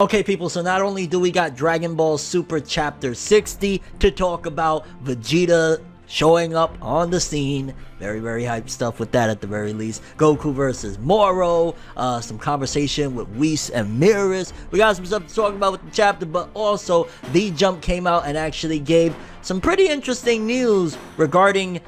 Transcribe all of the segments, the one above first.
Okay people, so not only do we got Dragon Ball Super Chapter 60 to talk about, Vegeta showing up on the scene, very hype stuff with that at the very least. Goku versus Moro, some conversation with Whis and Beerus. We got some stuff to talk about with the chapter, but also V-Jump came out and actually gave some pretty interesting news regarding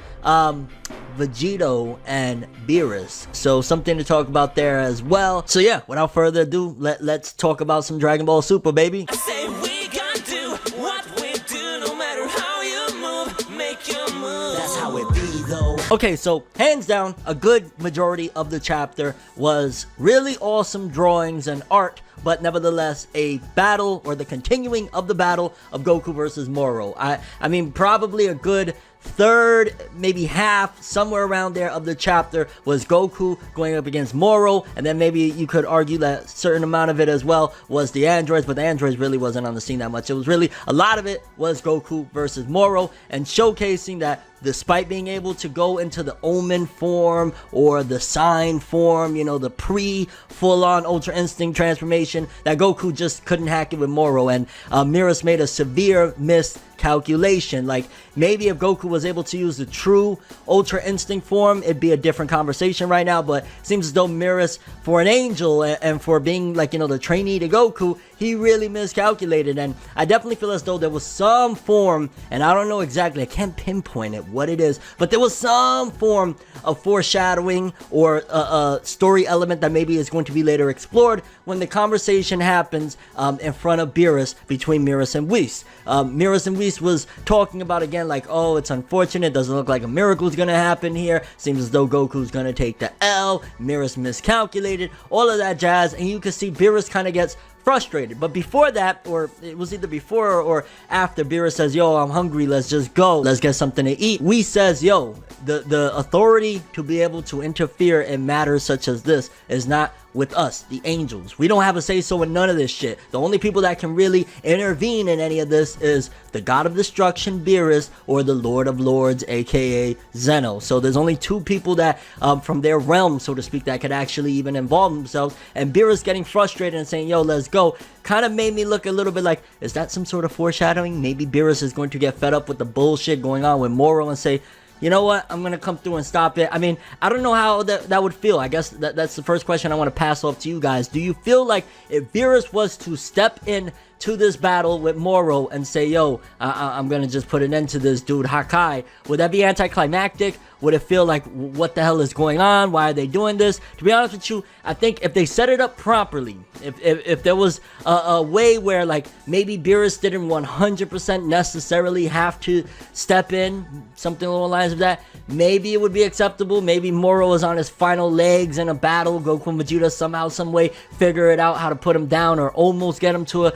Vegeta and Beerus, so something to talk about there as well. So yeah, without further ado, let's talk about some Dragon Ball Super, baby. I say we gonna do what we do, no matter how you move, make your move. That's how it be though. Okay, so hands down, a good majority of the chapter was really awesome drawings and art, but nevertheless a battle, or the continuing of the battle of Goku versus Moro. I mean, probably a good third, maybe half, somewhere around there of the chapter was Goku going up against Moro, and then maybe you could argue that a certain amount of it as well was the androids, but the androids really wasn't on the scene that much. It was really, a lot of it was Goku versus Moro, and showcasing that despite being able to go into the Omen form or the Sign form, you know, the pre-full-on Ultra Instinct transformation, that Goku just couldn't hack it with Moro, and Beerus made a severe miscalculation. Like, maybe if Goku was able to use the true Ultra Instinct form, it'd be a different conversation right now, but it seems as though Beerus, for an angel and for being, like, you know, the trainee to Goku, he really miscalculated. And I definitely feel as though there was some form, and I don't know exactly, I can't pinpoint it what it is, but there was some form of foreshadowing or a story element that maybe is going to be later explored when the conversation happens in front of Beerus, between Beerus and Whis. Beerus and Whis was talking about, again, like, oh, it's unfortunate, doesn't look like a miracle is gonna happen here, seems as though Goku's gonna take the L, Beerus miscalculated, all of that jazz, and you can see Beerus kind of gets frustrated. But before that, or it was either before or after, Beerus says, yo, I'm hungry, let's just go, let's get something to eat. Whis says, yo, the authority to be able to interfere in matters such as this is not with us, the angels. We don't have a say-so in none of this shit. The only people that can really intervene in any of this is the God of Destruction, Beerus, or the Lord of Lords, aka Zeno. So there's only two people that, from their realm, so to speak, that could actually even involve themselves. And Beerus getting frustrated and saying, yo, let's go, kind of made me look a little bit like, is that some sort of foreshadowing? Maybe Beerus is going to get fed up with the bullshit going on with Moro and say, you know what, I'm gonna come through and stop it. I mean, I don't know how that would feel. I guess that's the first question I want to pass off to you guys. Do you feel like if Beerus was to step in to this battle with Moro and say, yo, I'm gonna just put an end to this dude, Hakai, would that be anticlimactic? Would it feel like, what the hell is going on? Why are they doing this? To be honest with you, I think if they set it up properly, if there was a way where, like, maybe Beerus didn't 100% necessarily have to step in, something along the lines of that, maybe it would be acceptable. Maybe Moro is on his final legs in a battle, Goku and Vegeta somehow, some way figure it out how to put him down or almost get him to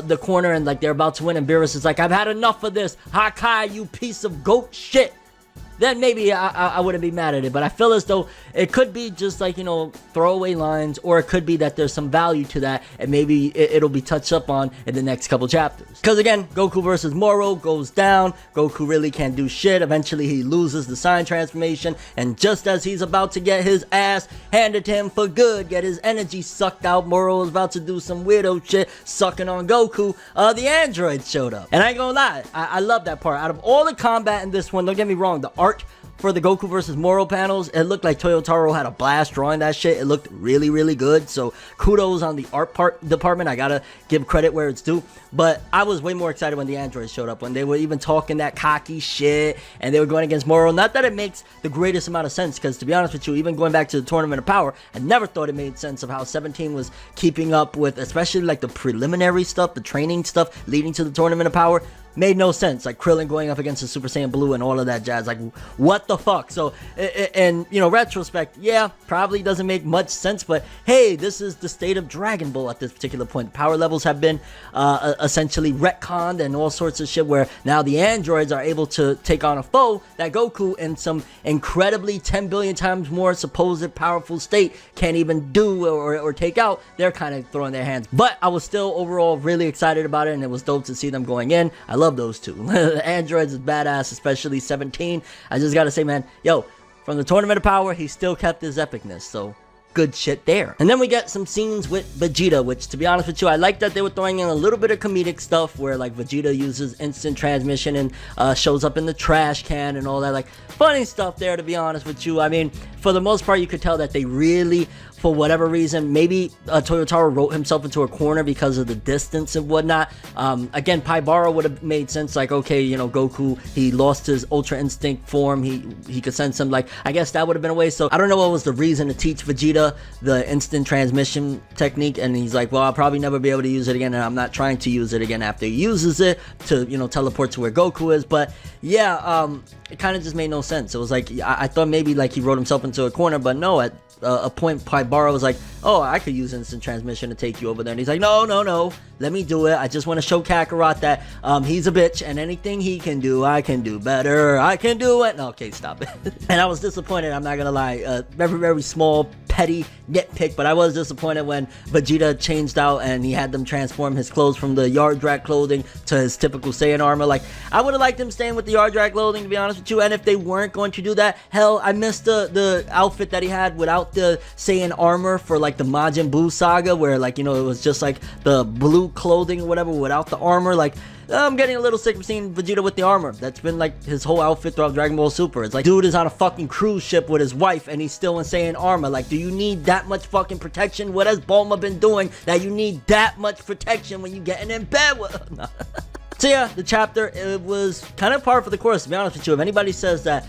the corner, and like they're about to win, and Beerus is like, I've had enough of this, Hakai, you piece of goat shit. Then maybe I wouldn't be mad at it. But I feel as though it could be just like, you know, throwaway lines, or it could be that there's some value to that, and maybe it'll be touched up on in the next couple chapters. Because again, Goku versus Moro goes down, Goku really can't do shit, eventually he loses the Sign transformation, and just as he's about to get his ass handed to him for good, get his energy sucked out, Moro is about to do some weirdo shit, sucking on Goku, the androids showed up. And I ain't gonna lie, I love that part. Out of all the combat in this one, don't get me wrong, the art for the Goku versus Moro panels, it looked like Toyotaro had a blast drawing that shit. It looked really good, so kudos on the art department. I gotta give credit where it's due. But I was way more excited when the androids showed up, when they were even talking that cocky shit and they were going against Moro. Not that it makes the greatest amount of sense, because to be honest with you, even going back to the Tournament of Power, I never thought it made sense of how 17 was keeping up with, especially like the preliminary stuff, the training stuff leading to the Tournament of Power. Made no sense, like Krillin going up against the Super Saiyan Blue and all of that jazz, like what the fuck. So and you know, retrospect, yeah, probably doesn't make much sense, but hey, this is the state of Dragon Ball at this particular point. The power levels have been essentially retconned and all sorts of shit, where now the androids are able to take on a foe that Goku, in some incredibly 10 billion times more supposed powerful state, can't even do or take out. They're kind of throwing their hands. But I was still overall really excited about it, and it was dope to see them going in. I love those two. The androids is badass, especially 17. I just gotta say, man, yo, from the Tournament of Power, he still kept his epicness. So good shit there. And then we get some scenes with Vegeta, which, to be honest with you, I like that they were throwing in a little bit of comedic stuff where like Vegeta uses instant transmission and shows up in the trash can and all that, like funny stuff there, to be honest with you. I mean, for the most part, you could tell that they really, for whatever reason, maybe Toyotaro wrote himself into a corner because of the distance and whatnot. Again, Paibara would have made sense, like, okay, you know, Goku, he lost his Ultra Instinct form, he could sense him, like, I guess that would have been a way. So I don't know what was the reason to teach Vegeta the instant transmission technique, and he's like, well, I'll probably never be able to use it again, and I'm not trying to use it again after he uses it to, you know, teleport to where Goku is. But yeah, it kind of just made no sense. It was like, I thought maybe like he wrote himself into a corner, but no, at a point Paibara was like, oh, I could use instant transmission to take you over there, and he's like, no, let me do it. I just want to show Kakarot that he's a bitch, and anything he can do, I can do better. I can do it. No, okay, stop it. And I was disappointed, I'm not gonna lie. Very small, petty nitpick, but I was disappointed when Vegeta changed out and he had them transform his clothes from the Yardrat clothing to his typical Saiyan armor. Like, I would have liked him staying with the Yardrat clothing, to be honest with you. And if they weren't going to do that, hell, I missed the outfit that he had without the Saiyan armor for like the Majin Buu saga, where like, you know, it was just like the blue clothing or whatever without the armor. Like, I'm getting a little sick of seeing Vegeta with the armor. That's been like his whole outfit throughout Dragon Ball Super. It's like, dude is on a fucking cruise ship with his wife and he's still in Saiyan armor. Like, do you need that much fucking protection? What has Bulma been doing that you need that much protection when you getting in bed with? No. So yeah, the chapter, it was kind of par for the course, to be honest with you. If anybody says that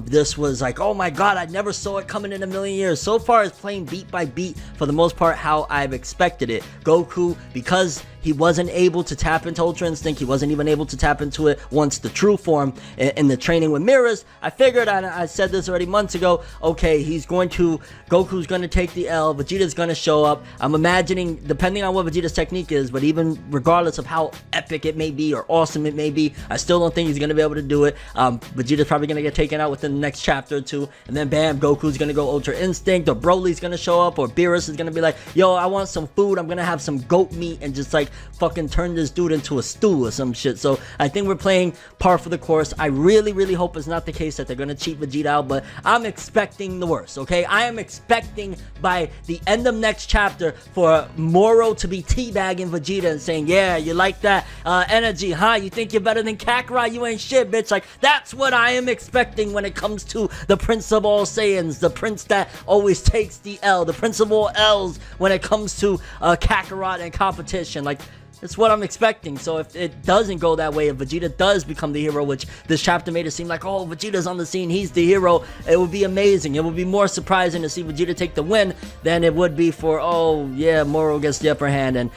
this was like, oh my god, I never saw it coming in a million years, so far it's playing beat by beat, for the most part, how I've expected it. Goku, because he wasn't able to tap into Ultra Instinct, he wasn't even able to tap into it once the true form in the training with Beerus, I figured, and I said this already months ago, okay, Goku's going to take the L, Vegeta's going to show up. I'm imagining, depending on what Vegeta's technique is, but even regardless of how epic it may be or awesome it may be, I still don't think he's going to be able to do it. Vegeta's probably going to get taken out within the next chapter or two, and then bam, Goku's going to go Ultra Instinct, or Broly's going to show up, or Beerus is going to be like, yo, I want some food, I'm going to have some goat meat, and just like fucking turn this dude into a stew or some shit. So I think we're playing par for the course. I really hope it's not the case that they're going to cheat Vegeta out, but I'm expecting the worst, okay? I am expecting by the end of next chapter for Moro to be teabagging Vegeta and saying, yeah, you like that energy, huh? You think you're better than Kakarot? You ain't shit, bitch. Like, that's what I am expecting when it comes to the Prince of all Saiyans, the prince that always takes the L, the Prince of all L's when it comes to Kakarot and competition. Like, it's what I'm expecting. So if it doesn't go that way, if Vegeta does become the hero, which this chapter made it seem like, oh, Vegeta's on the scene, he's the hero, it would be amazing. It would be more surprising to see Vegeta take the win than it would be for, oh yeah, Moro gets the upper hand. And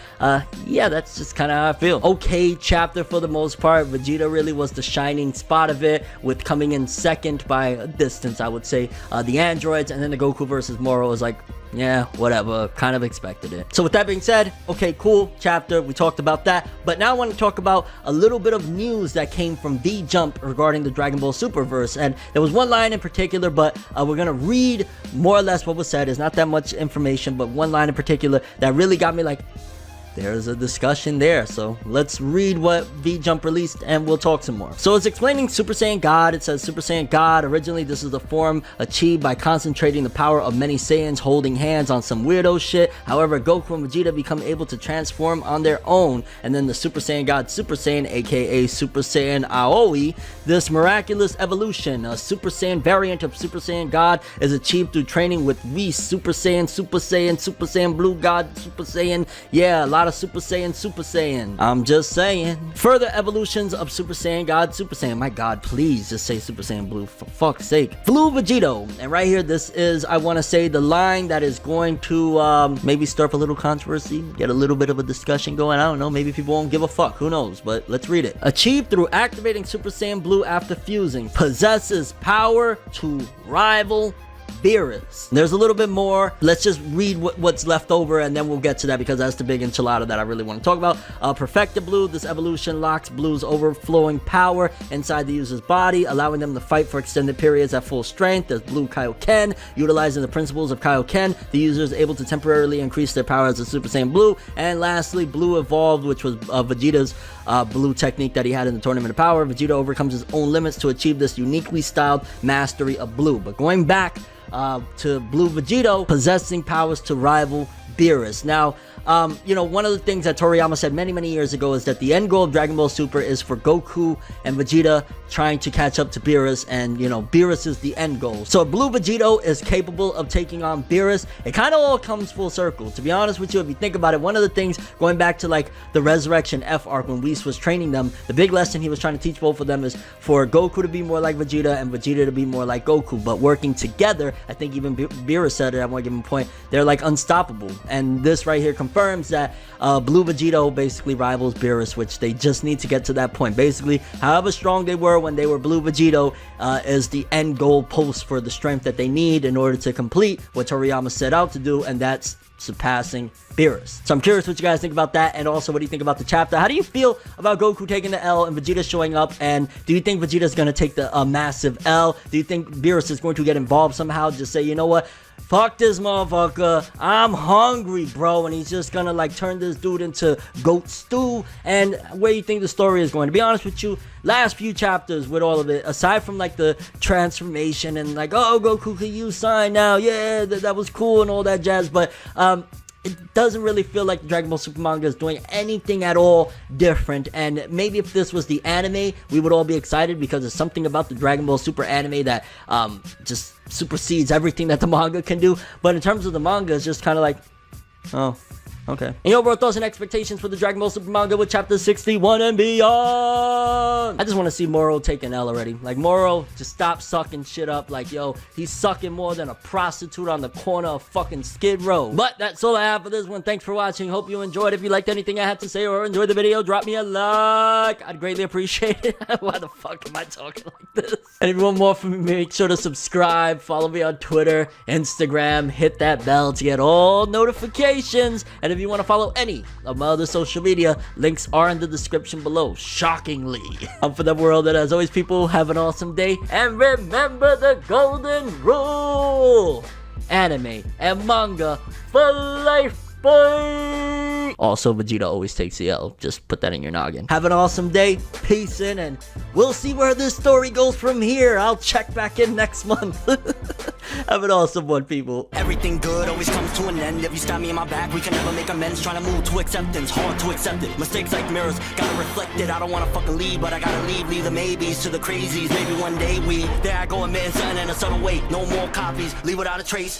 yeah, that's just kind of how I feel. Okay chapter for the most part. Vegeta really was the shining spot of it, with coming in second by a distance, I would say, the androids, and then the Goku versus Moro was like, yeah, whatever, kind of expected it. So with that being said, okay, cool chapter, we talked about that, but now I want to talk about a little bit of news that came from V-Jump regarding the Dragon Ball Superverse. And there was one line in particular, but we're gonna read more or less what was said. It's not that much information, but one line in particular that really got me like, there's a discussion there. So let's read what V-Jump released and we'll talk some more. So it's explaining Super Saiyan God. It says Super Saiyan God, originally this is the form achieved by concentrating the power of many Saiyans holding hands on some weirdo shit. However, Goku and Vegeta become able to transform on their own, and then the Super Saiyan God Super Saiyan, aka Super Saiyan Aoi, this miraculous evolution, a Super Saiyan variant of Super Saiyan God, is achieved through training with Whis, Super Saiyan, Super Saiyan, Super Saiyan Blue God, Super Saiyan, yeah, a lot of Super Saiyan. I'm just saying. Further evolutions of Super Saiyan God, Super Saiyan. My God, please just say Super Saiyan Blue, for fuck's sake. Blue Vegito. And right here, this is, I want to say, the line that is going to maybe stir up a little controversy, get a little bit of a discussion going. I don't know, maybe people won't give a fuck, who knows, but let's read it. Achieved through activating Super Saiyan Blue after fusing. Possesses power to rival Beerus. There's a little bit more. Let's just read what's left over, and then we'll get to that, because that's the big enchilada that I really want to talk about. Perfected Blue. This evolution locks Blue's overflowing power inside the user's body, allowing them to fight for extended periods at full strength. There's Blue Kaioken. Utilizing the principles of Kaioken, the user is able to temporarily increase their power as a Super Saiyan Blue. And lastly, Blue Evolved, which was Vegeta's blue technique that he had in the Tournament of Power. Vegeta overcomes his own limits to achieve this uniquely styled mastery of blue. But going back to Blue Vegeta possessing powers to rival Beerus. Now, you know, one of the things that Toriyama said many years ago is that the end goal of Dragon Ball Super is for Goku and Vegeta trying to catch up to Beerus, and, you know, Beerus is the end goal. So if Blue Vegeta is capable of taking on Beerus, it kind of all comes full circle. To be honest with you, if you think about it, one of the things, going back to like the Resurrection F arc when Whis was training them, the big lesson he was trying to teach both of them is for Goku to be more like Vegeta and Vegeta to be more like Goku, but working together. I think even Beerus said it at one given point, they're like unstoppable. And this right here confirms that Blue Vegeta basically rivals Beerus, which they just need to get to that point. Basically, however strong they were when they were Blue Vegeta is the end goal post for the strength that they need in order to complete what Toriyama set out to do, and that's surpassing Beerus. So I'm curious what you guys think about that, and also what do you think about the chapter? How do you feel about Goku taking the L and Vegeta showing up, and do you think Vegeta's going to take the massive L? Do you think Beerus is going to get involved somehow, just say, you know what, fuck this motherfucker, I'm hungry, bro, and he's just gonna like turn this dude into goat stew? And where you think the story is going? To be honest with you, last few chapters with all of it, aside from like the transformation and like, oh, Goku, can you sign now? Yeah, that was cool and all that jazz, but it doesn't really feel like the Dragon Ball Super manga is doing anything at all different. And maybe if this was the anime, we would all be excited, because there's something about the Dragon Ball Super anime that just supersedes everything that the manga can do. But in terms of the manga, it's just kind of like, oh, okay. And your overall thoughts and expectations for the Dragon Ball Super manga with chapter 61 and beyond. I just want to see Moro take an L already. Like, Moro, just stop sucking shit up. Like, yo, he's sucking more than a prostitute on the corner of fucking Skid Row. But that's all I have for this one. Thanks for watching. Hope you enjoyed. If you liked anything I had to say or enjoyed the video, drop me a like. I'd greatly appreciate it. Why the fuck am I talking like this? And if you want more from me, make sure to subscribe. Follow me on Twitter, Instagram. Hit that bell to get all notifications. And if you want to follow any of my other social media, links are in the description below. Shockingly. I'm ForneverWorld, and as always, people, have an awesome day. And remember the golden rule: anime and manga for life, boy! Also, Vegeta always takes the L. Just put that in your noggin. Have an awesome day. Peace in, and we'll see where this story goes from here. I'll check back in next month. Have an awesome one, people. Everything good always comes to an end. If you stab me in my back, we can never make amends. Trying to move to acceptance, hard to accept it. Mistakes like mirrors, gotta reflect it. I don't wanna fucking leave, but I gotta leave. Leave the maybes to the crazies. Maybe one day there I go, admitting something in a subtle way. No more copies, leave without a trace.